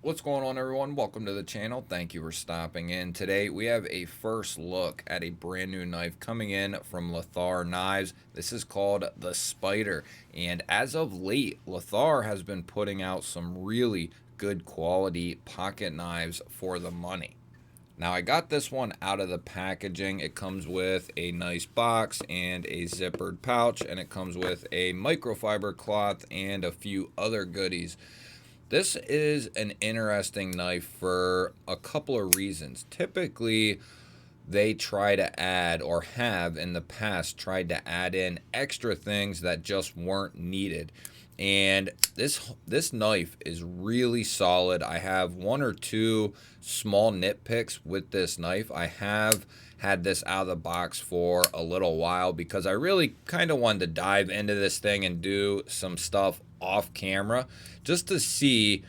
What's going on, everyone? Welcome to the channel. Thank you for stopping in. Today we have a first look at a brand new knife coming in from Lothar Knives. This is called the Spider, and as of late Lothar has been putting out some really good quality pocket knives for the money. Now, I got this one out of the packaging. It comes with a nice box and a zippered pouch, and it comes with a microfiber cloth and a few other goodies. This is an interesting knife for a couple of reasons. Typically, they try to add, or have in the past tried to add in extra things that just weren't needed. And this knife is really solid. I have one or two small nitpicks with this knife. I have had this out of the box for a little while because I really kind of wanted to dive into this thing and do some stuff off camera just to see,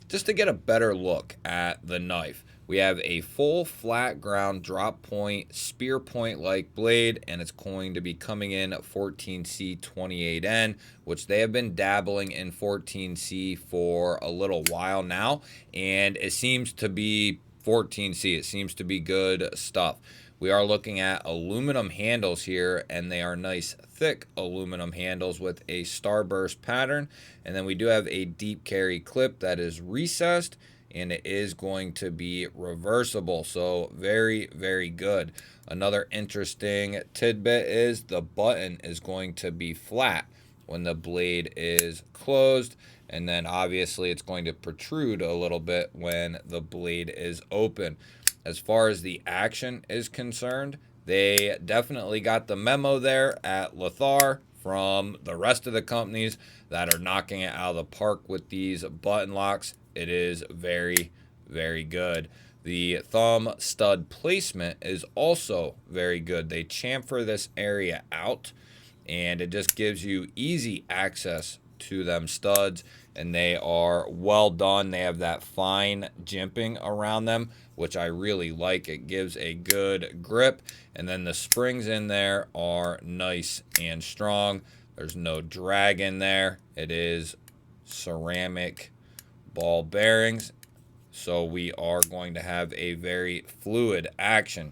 just to get a better look at the knife. We have a full flat ground drop point, spear point like blade, and it's going to be coming in 14C28N, which they have been dabbling in 14C for a little while now, and it seems to be 14C. It seems to be good stuff. We are looking at aluminum handles here, and they are nice thick aluminum handles with a starburst pattern. And then we do have a deep carry clip that is recessed, and it is going to be reversible. So very, very good. Another interesting tidbit is the button is going to be flat when the blade is closed, and then obviously it's going to protrude a little bit when the blade is open. As far as the action is concerned, they definitely got the memo there at Lothar from the rest of the companies that are knocking it out of the park with these button locks. It is very, very good. The thumb stud placement is also very good. They chamfer this area out, and it just gives you easy access to them studs, and they are well done. They have that fine jimping around them, which I really like. It gives a good grip, and then the springs in there are nice and strong. There's no drag in there. It is ceramic ball bearings, so we are going to have a very fluid action.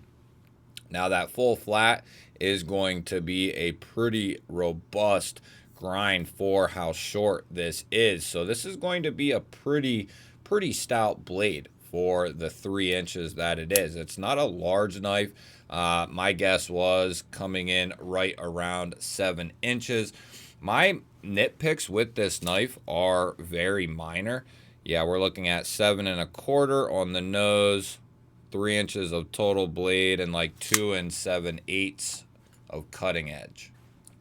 Now, that full flat is going to be a pretty robust grind for how short this is. So this is going to be a pretty stout blade for the 3 inches that it is. It's not a large knife. My guess was coming in right around 7 inches. My nitpicks with this knife are very minor. Yeah, we're looking at 7 1/4 on the nose, 3 inches of total blade, and like 2 7/8 of cutting edge.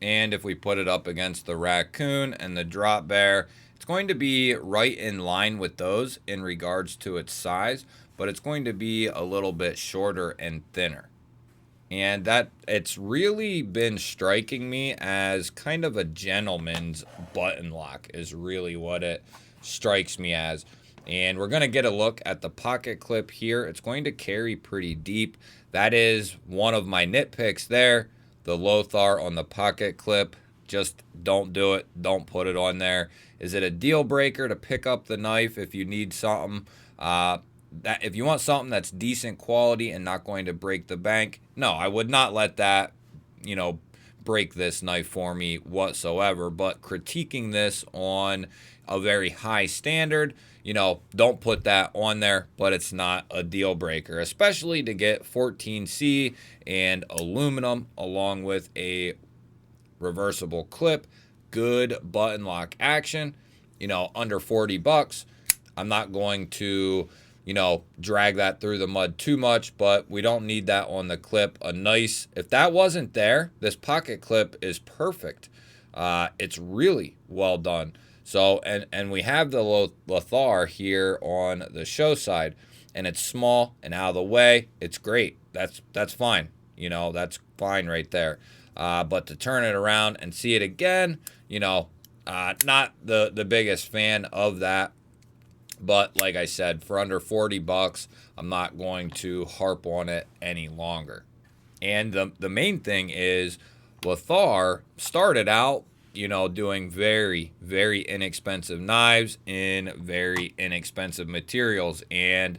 And if we put it up against the Raccoon and the Drop Bear, it's going to be right in line with those in regards to its size, but it's going to be a little bit shorter and thinner. And that it's really been striking me as kind of a gentleman's button lock is really what it strikes me as. And we're going to get a look at the pocket clip here. It's going to carry pretty deep. That is one of my nitpicks there. The Lothar on the pocket clip, just don't do it. Don't put it on there. Is it a deal breaker to pick up the knife if you need something? That if you want something that's decent quality and not going to break the bank, no, I would not let that, break this knife for me whatsoever. But critiquing this on a very high standard, don't put that on there, but it's not a deal breaker, especially to get 14C and aluminum along with a reversible clip, good button lock action, under 40 bucks. I'm not going to, drag that through the mud too much, but we don't need that on the clip. If that wasn't there, this pocket clip is perfect. It's really well done. So, and we have the Lothar here on the show side, and it's small and out of the way. It's great. That's fine. That's fine right there. But to turn it around and see it again, not the biggest fan of that. But like I said, for under 40 bucks, I'm not going to harp on it any longer. And the main thing is Lothar started out you know, doing very, very inexpensive knives in very inexpensive materials. And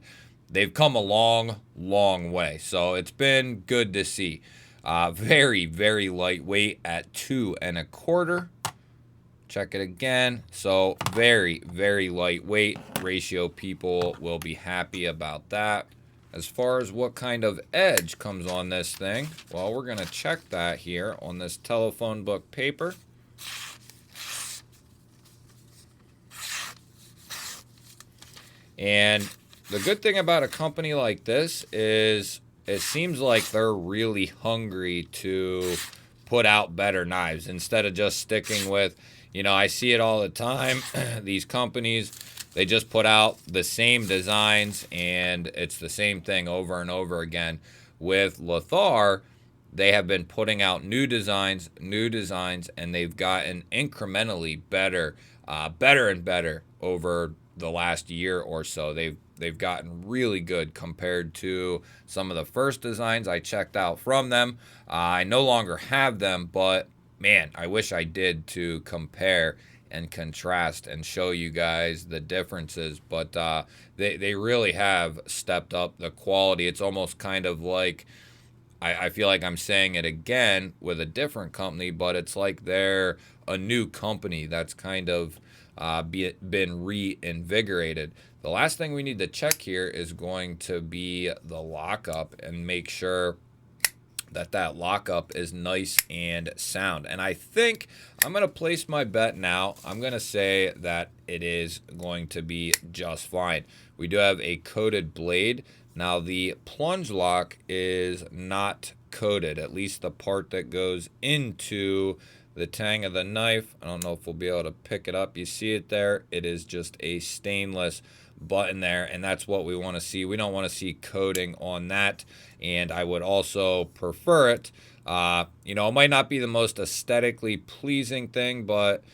they've come a long, long way. So it's been good to see. Very, very lightweight at 2¼ Check it again. So very, very lightweight. Ratio people will be happy about that. As far as what kind of edge comes on this thing, well, we're going to check that here on this telephone book paper. And the good thing about a company like this is it seems like they're really hungry to put out better knives instead of just sticking with, you know, I see it all the time. These companies, they just put out the same designs and it's the same thing over and over again. With Lothar, they have been putting out new designs, and they've gotten incrementally better, better and better over the last year or so. They've gotten really good compared to some of the first designs I checked out from them. I no longer have them, but man, I wish I did to compare and contrast and show you guys the differences. But they really have stepped up the quality. It's almost kind of like, I feel like I'm saying it again with a different company, but it's like they're a new company that's kind of been reinvigorated. The last thing we need to check here is going to be the lockup and make sure that that lockup is nice and sound. And I think I'm going to place my bet now. I'm going to say that it is going to be just fine. We do have a coated blade. Now the plunge lock is not coated, at least the part that goes into the tang of the knife. I don't know if we'll be able to pick it up. You see it there? It is just a stainless button there, and that's what we want to see. We don't want to see coating on that, and I would also prefer it. You know, it might not be the most aesthetically pleasing thing, but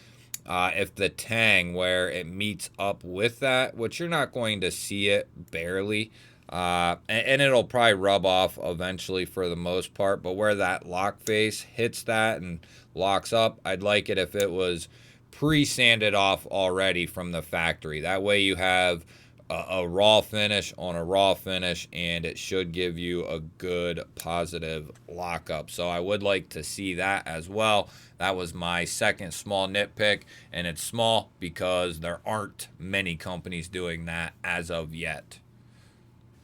if the tang where it meets up with that, which you're not going to see it barely, and it'll probably rub off eventually for the most part, but where that lock face hits that and locks up, I'd like it if it was pre-sanded off already from the factory. That way you have a raw finish on a raw finish, and it should give you a good positive lockup. So I would like to see that as well. That was my second small nitpick, and it's small because there aren't many companies doing that as of yet.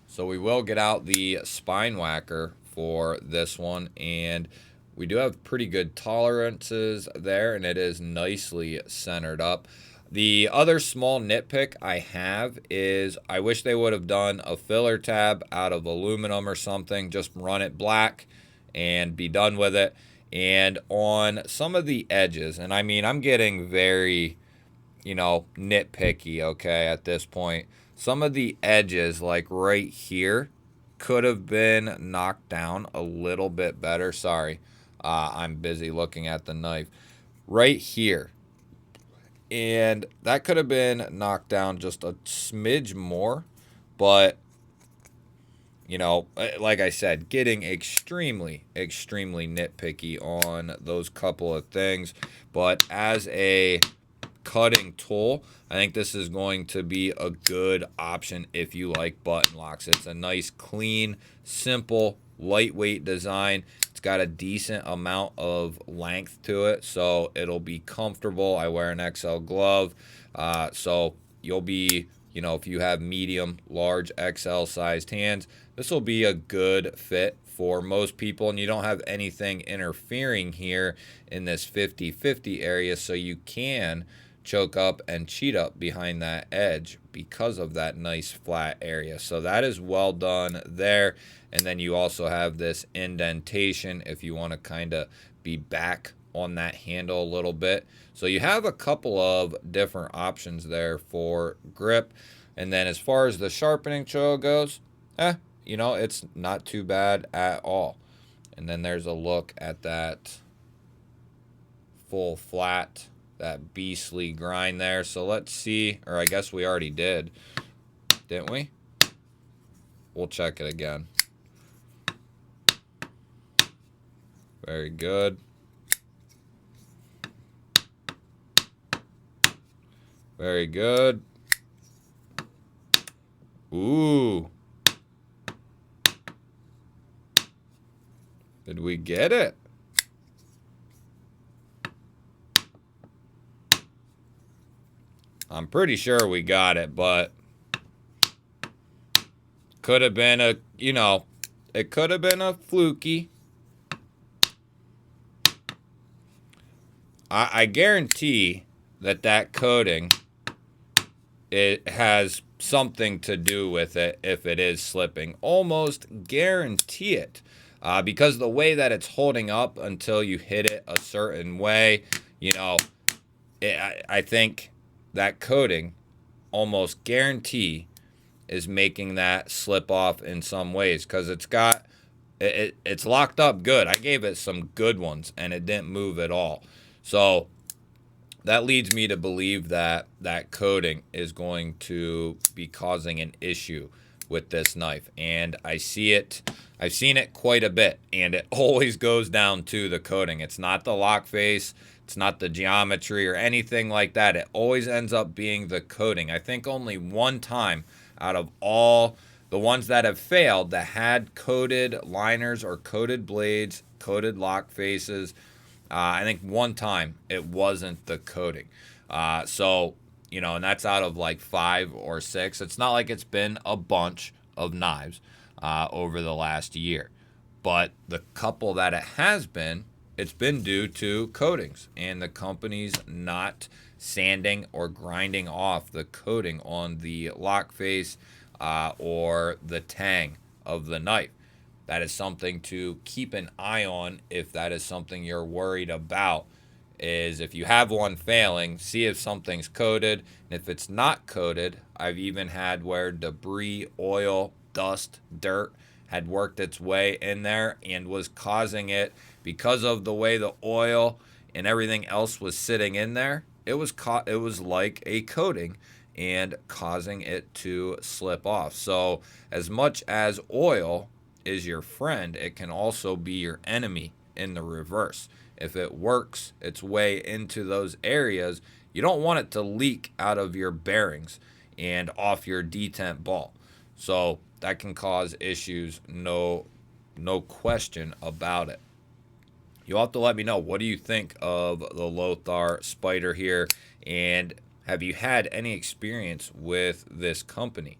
So we will get out the spine whacker for this one, and we do have pretty good tolerances there, and it is nicely centered up. The other small nitpick I have is I wish they would have done a filler tab out of aluminum or something. Just run it black and be done with it. And on some of the edges, and I mean, I'm getting very, you know, nitpicky, okay, at this point. Some of the edges, like right here, could have been knocked down a little bit better. Sorry, I'm busy looking at the knife. Right here. And that could have been knocked down just a smidge more. But, you know, like I said, getting extremely, extremely nitpicky on those couple of things. But as a cutting tool, I think this is going to be a good option if you like button locks. It's a nice, clean, simple, lightweight design. It's got a decent amount of length to it, so it'll be comfortable. I wear an XL glove, so you'll be, you know, if you have medium, large, XL sized hands, this will be a good fit for most people, and you don't have anything interfering here in this 50-50 area, so you can choke up and cheat up behind that edge because of that nice flat area. So that is well done there. And then you also have this indentation if you want to kind of be back on that handle a little bit. So you have a couple of different options there for grip. And then as far as the sharpening choil goes, you know, it's not too bad at all. And then there's a look at that full flat, that beastly grind there. So let's see, or I guess we already did, didn't we? We'll check it again. Very good. Very good. Ooh. Did we get it? I'm pretty sure we got it, but could have been a, it could have been a fluky. I guarantee that coating, it has something to do with it if it is slipping. Almost guarantee it. Because the way that it's holding up until you hit it a certain way, I think that coating almost guarantee is making that slip off in some ways, because it's locked up good. I gave it some good ones and it didn't move at all. So that leads me to believe that that coating is going to be causing an issue with this knife. And I've seen it quite a bit, and it always goes down to the coating. It's not the lock face, it's not the geometry or anything like that. It always ends up being the coating. I think only one time out of all the ones that have failed that had coated liners or coated blades, coated lock faces, I think one time it wasn't the coating. And that's out of like 5 or 6. It's not like it's been a bunch of knives over the last year. But the couple that it has been, it's been due to coatings and the company's not sanding or grinding off the coating on the lock face or the tang of the knife. That is something to keep an eye on if that is something you're worried about. Is if you have one failing, see if something's coated. And if it's not coated, I've even had where debris, oil, dust, dirt had worked its way in there and was causing it, because of the way the oil and everything else was sitting in there. It was like a coating and causing it to slip off. So as much as oil is your friend, it can also be your enemy in the reverse. If it works its way into those areas, you don't want it to leak out of your bearings and off your detent ball. So that can cause issues, no question about it. You'll have to let me know, what do you think of the Lothar Spider here, and have you had any experience with this company?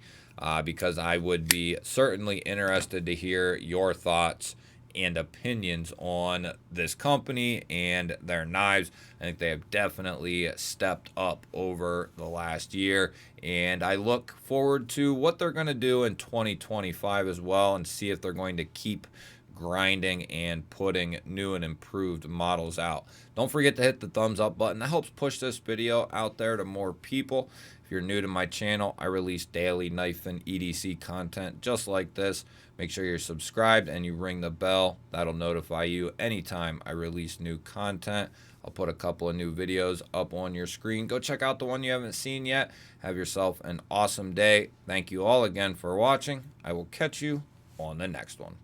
Because I would be certainly interested to hear your thoughts and opinions on this company and their knives. I think they have definitely stepped up over the last year, and I look forward to what they're going to do in 2025 as well, and see if they're going to keep grinding and putting new and improved models out. Don't forget to hit the thumbs up button. That helps push this video out there to more people. If you're new to my channel, I release daily knife and EDC content just like this. Make sure you're subscribed and you ring the bell. That'll notify you anytime I release new content. I'll put a couple of new videos up on your screen. Go check out the one you haven't seen yet. Have yourself an awesome day. Thank you all again for watching. I will catch you on the next one.